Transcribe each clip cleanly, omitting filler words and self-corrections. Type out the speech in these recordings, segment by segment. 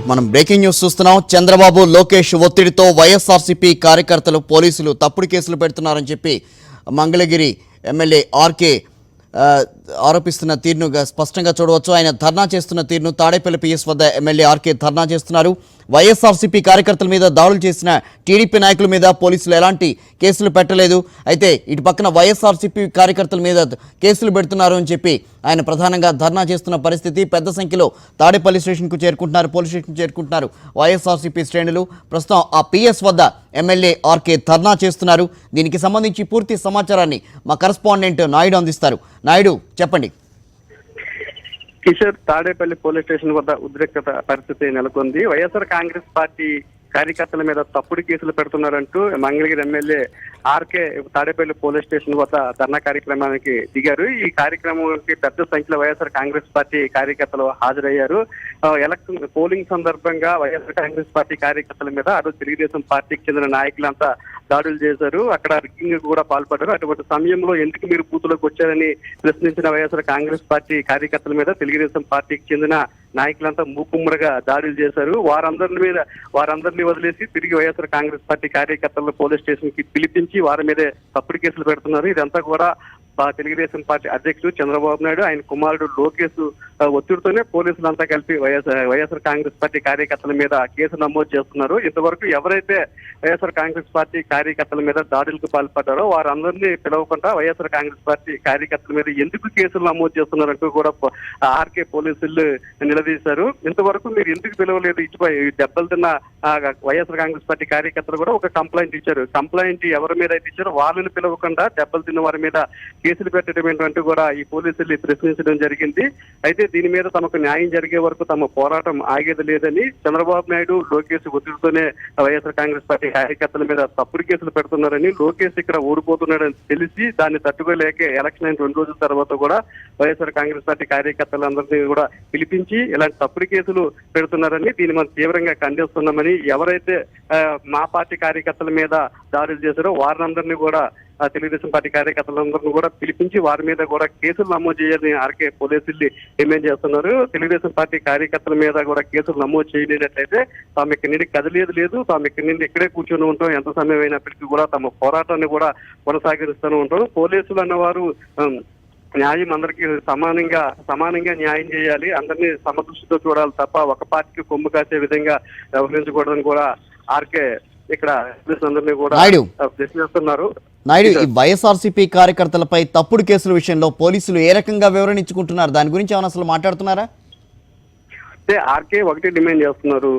మనం breaking news చూస్తున్నాం. చంద్రబాబు లోకేష్ ఒత్తిడితో వైఎస్ఆర్సీపీ కార్యకర్తలు పోలీసులు తప్పుడు కేసులు పెడుతున్నారని చెప్పి మంగళగిరి ఎమ్మెల్యే ఆర్కే ఆరోపిస్తున్న తీరును స్పష్టంగా చూడవచ్చు. ఆయన ధర్నా చేస్తున్న తీరును తాడేపల్లి పిఎస్ వద్ద ఎమ్మెల్యే ఆర్కే ధర్నా చేస్తున్నారు. వైఎస్ఆర్సీపీ కార్యకర్తల మీద దాడులు చేసిన టీడీపీ నాయకుల మీద పోలీసులు ఎలాంటి కేసులు పెట్టలేదు. అయితే ఇటు పక్కన వైఎస్ఆర్సీపీ కార్యకర్తల మీద కేసులు పెడుతున్నారు అని చెప్పి ఆయన ప్రధానంగా ధర్నా చేస్తున్న పరిస్థితి. పెద్ద సంఖ్యలో తాడేపల్లి స్టేషన్కు చేరుకుంటున్నారు, పోలీస్ స్టేషన్కు చేరుకుంటున్నారు వైఎస్ఆర్సీపీ శ్రేణులు. ప్రస్తుతం ఆ పిఎస్ వద్ద ఎమ్మెల్యే ఆర్కే ధర్నా చేస్తున్నారు. దీనికి సంబంధించి పూర్తి సమాచారాన్ని మా కరెస్పాండెంట్ నాయుడు అందిస్తారు. నాయుడు, చెప్పండి. కిషోర్, తాడేపల్లి పోలీస్ స్టేషన్ వద్ద ఉద్రిక్తత పరిస్థితి నెలకొంది. వైఎస్ఆర్ కాంగ్రెస్ పార్టీ కార్యకర్తల మీద తప్పుడు కేసులు పెడుతున్నారంటూ Mangalagiri MLA RK Tadepalli police station వద్ద ధర్నా కార్యక్రమానికి దిగారు. ఈ కార్యక్రమానికి పెద్ద సంఖ్యలో వైఎస్ఆర్ కాంగ్రెస్ పార్టీ కార్యకర్తలు హాజరయ్యారు. ఎలక్షన్ పోలింగ్ సందర్భంగా వైఎస్ఆర్ కాంగ్రెస్ పార్టీ కార్యకర్తల మీద అటు తెలుగుదేశం పార్టీకి చెందిన నాయకులంతా దాడులు చేశారు. అక్కడ రిగ్గింగ్ కూడా పాల్పడ్డారు. అటువంటి సమయంలో ఎందుకు మీరు బూతులోకి వచ్చారని ప్రశ్నించిన వైఎస్ఆర్ కాంగ్రెస్ పార్టీ కార్యకర్తల మీద తెలుగుదేశం పార్టీకి చెందిన నాయకులంతా మూకుమ్మడిగా దాడులు చేశారు. వారందరినీ వదిలేసి తిరిగి వైఎస్ఆర్ కాంగ్రెస్ పార్టీ కార్యకర్తలను పోలీస్ స్టేషన్ కి పిలిపించి వారి మీదే తప్పుడు కేసులు పెడుతున్నారు. ఇదంతా కూడా తెలుగుదేశం పార్టీ అధ్యక్షుడు చంద్రబాబు నాయుడు, ఆయన కుమారుడు లోకేష్ ఒత్తిడితోనే పోలీసులంతా కలిపి వైఎస్ఆర్ కాంగ్రెస్ పార్టీ కార్యకర్తల మీద కేసు నమోదు చేస్తున్నారు. ఇంతవరకు ఎవరైతే వైఎస్ఆర్ కాంగ్రెస్ పార్టీ కార్యకర్తల మీద దాడులకు పాల్పడ్డారో వారందరినీ పిలవకుండా వైఎస్ఆర్ కాంగ్రెస్ పార్టీ కార్యకర్తల మీద ఎందుకు కేసులు నమోదు చేస్తున్నారంటూ కూడా ఆర్కే పోలీసులు నిలదీశారు. ఇంతవరకు మీరు ఎందుకు పిలవలేదు, ఇచ్చిపోయి దెబ్బలు తిన్న వైఎస్ఆర్ కాంగ్రెస్ పార్టీ కార్యకర్తలు కూడా ఒక కంప్లైంట్ ఇచ్చారు. కంప్లైంట్ ఎవరి మీద అయితే ఇచ్చారో వాళ్ళని పిలవకుండా దెబ్బలు తిన్న వారి మీద కేసులు పెట్టడం ఏంటంటూ కూడా ఈ పోలీసులు ప్రశ్నించడం జరిగింది. అయితే దీని మీద తమకు న్యాయం జరిగే వరకు తమ పోరాటం ఆగేది లేదని చంద్రబాబు నాయుడు లోకేష్ ఒత్తిడితోనే వైఎస్ఆర్ కాంగ్రెస్ పార్టీ కార్యకర్తల మీద తప్పుడు కేసులు పెడుతున్నారని, లోకేష్ ఇక్కడ ఓడిపోతున్నాడని తెలిసి దాన్ని తట్టుకోలేక ఎలక్షన్ అయిన 2 రోజుల తర్వాత కూడా వైఎస్ఆర్ కాంగ్రెస్ పార్టీ కార్యకర్తలందరినీ కూడా పిలిపించి ఇలాంటి తప్పుడు కేసులు పెడుతున్నారని, దీన్ని మనం తీవ్రంగా ఖండిస్తున్నామని, ఎవరైతే మా పార్టీ కార్యకర్తల మీద దాడులు చేశారో వారందరినీ కూడా తెలుగుదేశం పార్టీ కార్యకర్తలందరినీ కూడా పిలిపించి వారి మీద కూడా కేసులు నమోదు చేయాలని ఆర్కే పోలీసులు డిమాండ్ చేస్తున్నారు. తెలుగుదేశం పార్టీ కార్యకర్తల మీద కూడా కేసులు నమోదు చేయలేనట్లయితే తాము ఇక్కడి నుండి కదిలేదు లేదు, తాము ఇక్కడి నుండి ఇక్కడే కూర్చొని ఉంటాం, ఎంత సమయం అయినప్పటికీ కూడా తమ పోరాటాన్ని కూడా కొనసాగిస్తూనే ఉంటాం. పోలీసులు అన్నవారు న్యాయం అందరికీ సమానంగా న్యాయం చేయాలి, అందరినీ సమదృష్టితో చూడాలి తప్ప ఒక పార్టీకి కొమ్ము కాసే విధంగా వ్యవహరించకూడదని కూడా ఆర్కే ఇక్కడ అందరినీ కూడా ప్రశ్నిస్తున్నారు. నాయుడు, ఈ వైఎస్ఆర్సీపీ కార్యకర్తలపై తప్పుడు కేసుల విషయంలో పోలీసులు ఏ రకంగా వివరణ ఇచ్చుకుంటున్నారు, దాని గురించి ఏమైనా అసలు మాట్లాడుతున్నారా? ఆర్కే ఒకటి డిమాండ్ చేస్తున్నారు.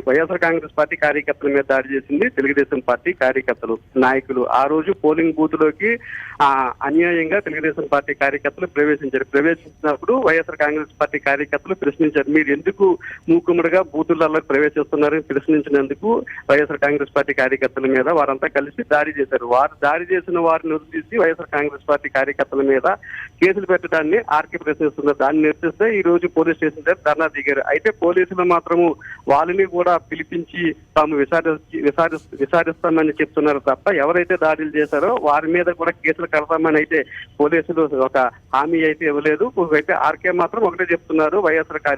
వైఎస్ఆర్ కాంగ్రెస్ పార్టీ కార్యకర్తల మీద దాడి చేసింది తెలుగుదేశం పార్టీ కార్యకర్తలు నాయకులు. ఆ రోజు పోలింగ్ బూత్ లోకి అన్యాయంగా తెలుగుదేశం పార్టీ కార్యకర్తలు ప్రవేశించినప్పుడు వైఎస్ఆర్ కాంగ్రెస్ పార్టీ కార్యకర్తలు ప్రశ్నించారు. మీరు ఎందుకు మూకుమ్మడిగా బూతులలో ప్రవేశిస్తున్నారని ప్రశ్నించినందుకు వైఎస్ఆర్ కాంగ్రెస్ పార్టీ కార్యకర్తల మీద వారంతా కలిసి దాడి చేశారు. దాడి చేసిన వారిని వదిలేసి వైఎస్ఆర్ కాంగ్రెస్ పార్టీ కార్యకర్తల మీద కేసులు పెట్టడాన్ని ఆర్కే ప్రశ్నిస్తున్నారు. దాన్ని నిరసిస్తే ఈ రోజు పోలీస్ స్టేషన్ దగ్గర ధర్నా దిగారు. అయితే పోలీసులు మాత్రము వాళ్ళని కూడా పిలిపించి తాము విచారిస్తామని చెప్తున్నారు తప్ప ఎవరైతే దాడులు చేశారో వారి మీద కూడా కేసులు కడతామని అయితే పోలీసులు ఒక హామీ అయితే ఇవ్వలేదు. అయితే ఆర్కే మాత్రం ఒకటే చెప్తున్నారు,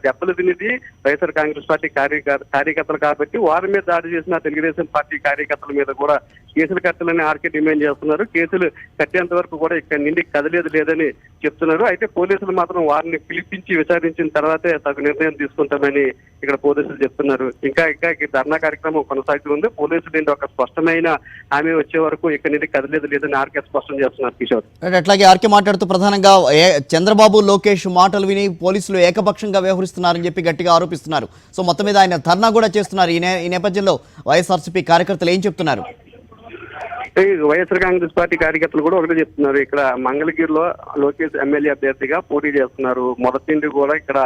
దెబ్బలు తినేది వైఎస్ఆర్ కాంగ్రెస్ పార్టీ కార్యకర్తలు కాబట్టి వారి మీద దాడి చేసిన తెలుగుదేశం పార్టీ కార్యకర్తల మీద కూడా కేసులు కట్టాలని ఆర్కే డిమాండ్ చేస్తున్నారు. కేసులు కట్టేంత వరకు కూడా ఇక్కడ నుండి కదలేదు లేదని చెప్తున్నారు. అయితే పోలీసులు మాత్రం వారిని పిలిపించి విచారించిన తర్వాతే తగు నిర్ణయం తీసుకుంటామని ఇక్కడ పోలీసులు చెప్తున్నారు. ఇంకా ధర్నా కార్యక్రమం కొనసాగుతుంది. పోలీసులు ఏంటి ఒక స్పష్టమైన హామీ వచ్చే వరకు ఇక్కడ నుండి కదలేదు లేదని ఆర్కే స్పష్టం చేస్తున్నారు. కిషోర్, అట్లాగే ఆర్కే మాట్లాడుతూ ప్రధానంగా చంద్రబాబు లోకేష్ మాటలు విని పోలీసులు ఏకపక్షంగా వ్యవహరిస్తున్నారని చెప్పి గట్టిగా ఆరోపిస్తున్నారు. సో మొత్తం మీద ఆయన ధర్నా కూడా చేస్తున్నారు. ఈ నేపథ్యంలో వైఎస్ఆర్సీపీ కార్యకర్తలు ఏం చెప్తున్నారు? వైఎస్ఆర్ కాంగ్రెస్ పార్టీ కార్యకర్తలు కూడా ఒకటే చెప్తున్నారు. ఇక్కడ మంగళగిరిలో లోకేష్ ఎమ్మెల్యే అభ్యర్థిగా పోటీ చేస్తున్నారు. మొదటి నుండి కూడా ఇక్కడ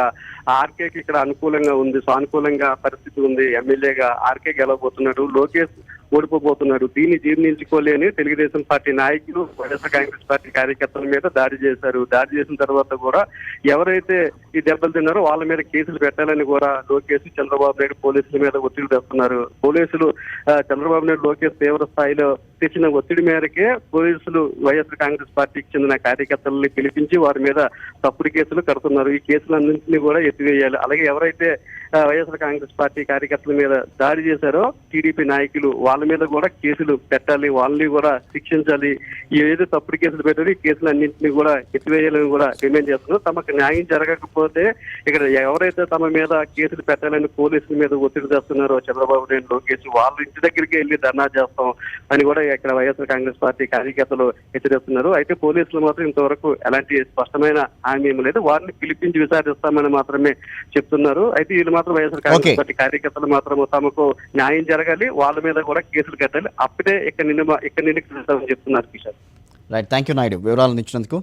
ఆర్కేకి ఇక్కడ అనుకూలంగా ఉంది, సానుకూలంగా పరిస్థితి ఉంది. ఎమ్మెల్యేగా ఆర్కే గెలవబోతున్నాడు, లోకేష్ ఓడిపోబోతున్నాడు. దీన్ని జీర్ణించుకోలేని తెలుగుదేశం పార్టీ నాయకులు వైఎస్ఆర్ కాంగ్రెస్ పార్టీ కార్యకర్తల మీద దాడి చేశారు. దాడి చేసిన తర్వాత కూడా ఎవరైతే ఈ దెబ్బలు తిన్నారో వాళ్ళ మీద కేసులు పెట్టాలని కూడా లోకేష్ చంద్రబాబు నాయుడు పోలీసుల మీద ఒత్తిడి తెస్తున్నారు. పోలీసులు చంద్రబాబు నాయుడు లోకేష్ తీవ్ర స్థాయిలో తెచ్చిన ఒత్తిడి మేరకే పోలీసులు వైఎస్ఆర్ కాంగ్రెస్ పార్టీకి చెందిన కార్యకర్తలని పిలిపించి వారి మీద తప్పుడు కేసులు కడుతున్నారు. ఈ కేసులన్నింటినీ కూడా ఎత్తివేయాలి. అలాగే ఎవరైతే వైఎస్ఆర్ కాంగ్రెస్ పార్టీ కార్యకర్తల మీద దాడి చేశారో టీడీపీ నాయకులు వాళ్ళ మీద కూడా కేసులు పెట్టాలి, వాళ్ళని కూడా శిక్షించాలి. ఏదైతే తప్పుడు కేసులు పెట్టారో ఈ కేసులన్నింటినీ కూడా ఎత్తివేయాలని కూడా డిమాండ్ చేస్తున్నారు. తమకు న్యాయం జరగకపోతే ఇక్కడ ఎవరైతే తమ మీద కేసులు పెట్టాలని పోలీసుల మీద ఒత్తిడి చేస్తున్నారో చంద్రబాబు నాయుడు, లోకేష్, వాళ్ళ ఇంటి దగ్గరికి వెళ్ళి ధర్నా చేస్తాం అని కూడా ఇక్కడ వైఎస్ఆర్ కాంగ్రెస్ పార్టీ కార్యకర్తలు హెచ్చరిస్తున్నారు. అయితే పోలీసులు మాత్రం ఇంతవరకు ఎలాంటి స్పష్టమైన హామీ ఏమీ లేదు. వారిని పిలిపించి విచారిస్తామని మాత్రమే చెప్తున్నారు. అయితే వీళ్ళు మాత్రం వైఎస్ఆర్ కాంగ్రెస్ పార్టీ కార్యకర్తలు మాత్రం తమకు న్యాయం జరగాలి, వాళ్ళ మీద కూడా కేసులు కట్టాలి, అప్పుడే ఇక్కడ నుండి చెప్తున్నారు Kishore. Right, thank you Naidu వివరాలను ఇచ్చినందుకు.